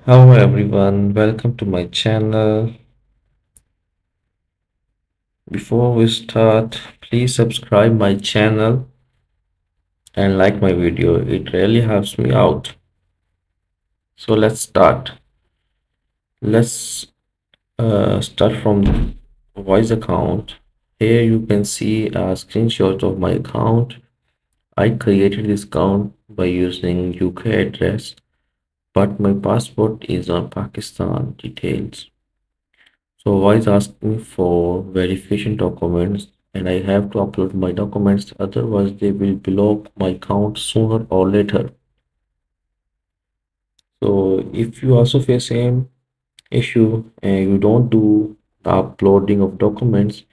Hello everyone, welcome to my channel. Before we start, please subscribe my channel and like my video. It really helps me out. So let's start. Let's start from the voice account. Here you can see a screenshot of my account. I created this account by using UK address, but my passport is on Pakistan details. So voice asks me for verification documents and I have to upload my documents, otherwise they will block my account sooner or later. So if you also face same issue and you don't do the uploading of documents,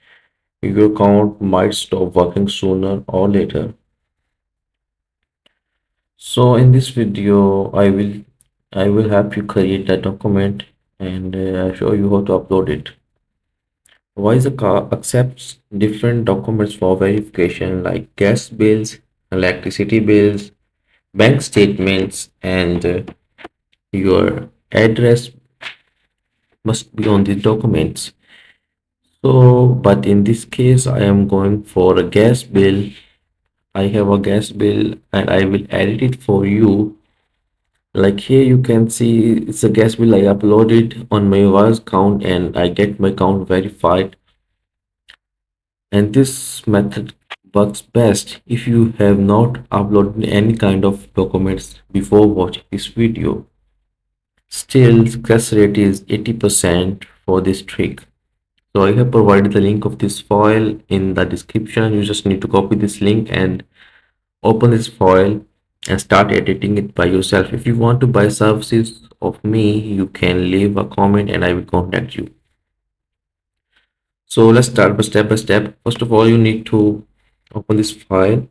your account might stop working sooner or later. So in this video, I will help you create a document and show you how to upload it. Voice accepts different documents for verification like gas bills, electricity bills, bank statements, and your address must be on these documents. So, but in this case, I am going for a gas bill. I have a gas bill and I will edit it for you. Like here, you can see it's a gas bill I uploaded on my voice account and I get my account verified. And this method works best if you have not uploaded any kind of documents before watching this video. Still, success rate is 80% for this trick. So I have provided the link of this file in the description. You just need to copy this link and open this file and start editing it by yourself. If you want to buy services of me, you can leave a comment and I will contact you. So let's start by step. First of all, you need to open this file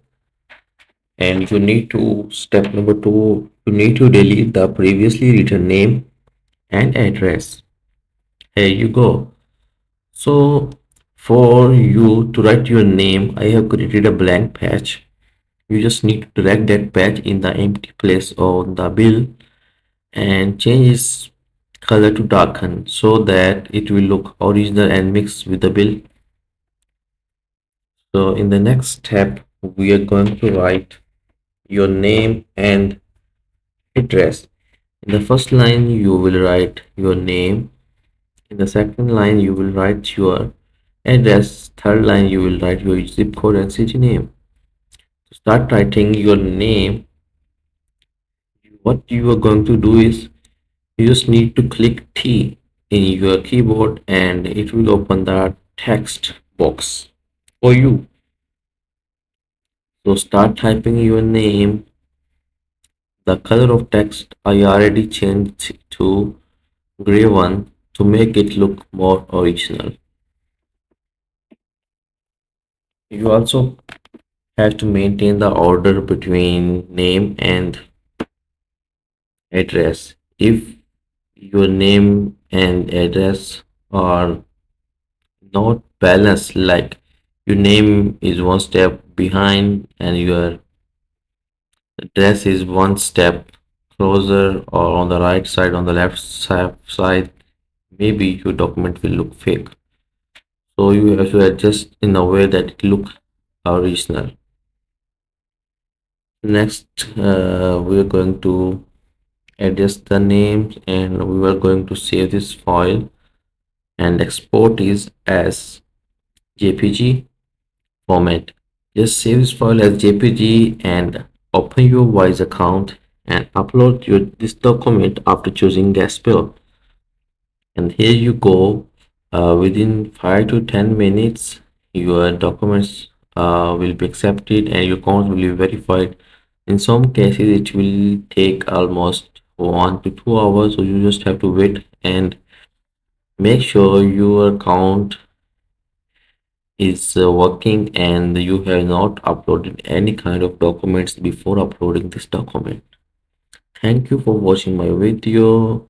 and you need to step number two, you need to delete the previously written name and address. Here you go. So for you to write your name, I have created a blank patch. You just need to drag that patch in the empty place on the bill and change its color to darken so that it will look original and mix with the bill. So in the next step, we are going to write your name and address. In the first line, you will write your name. In the second line, you will write your address. Third line, you will write your zip code and city name. To start writing your name, what you are going to do is you just need to click T in your keyboard and it will open the text box for you. So start typing your name. The color of text I already changed to gray one to make it look more original. You also have to maintain the order between name and address. If your name and address are not balanced, like your name is one step behind and your address is one step closer or on the right side, on the left side, maybe your document will look fake. So you have to adjust in a way that it look original. Next, we are going to adjust the names and we are going to save this file and export is as JPG format. Just save this file as JPG and open your Wise account and upload this document after choosing gas bill. And here you go. Within 5 to 10 minutes, your documents will be accepted and your account will be verified. In some cases, it will take almost 1 to 2 hours, so you just have to wait and make sure your account is working and you have not uploaded any kind of documents before uploading this document. Thank you for watching my video.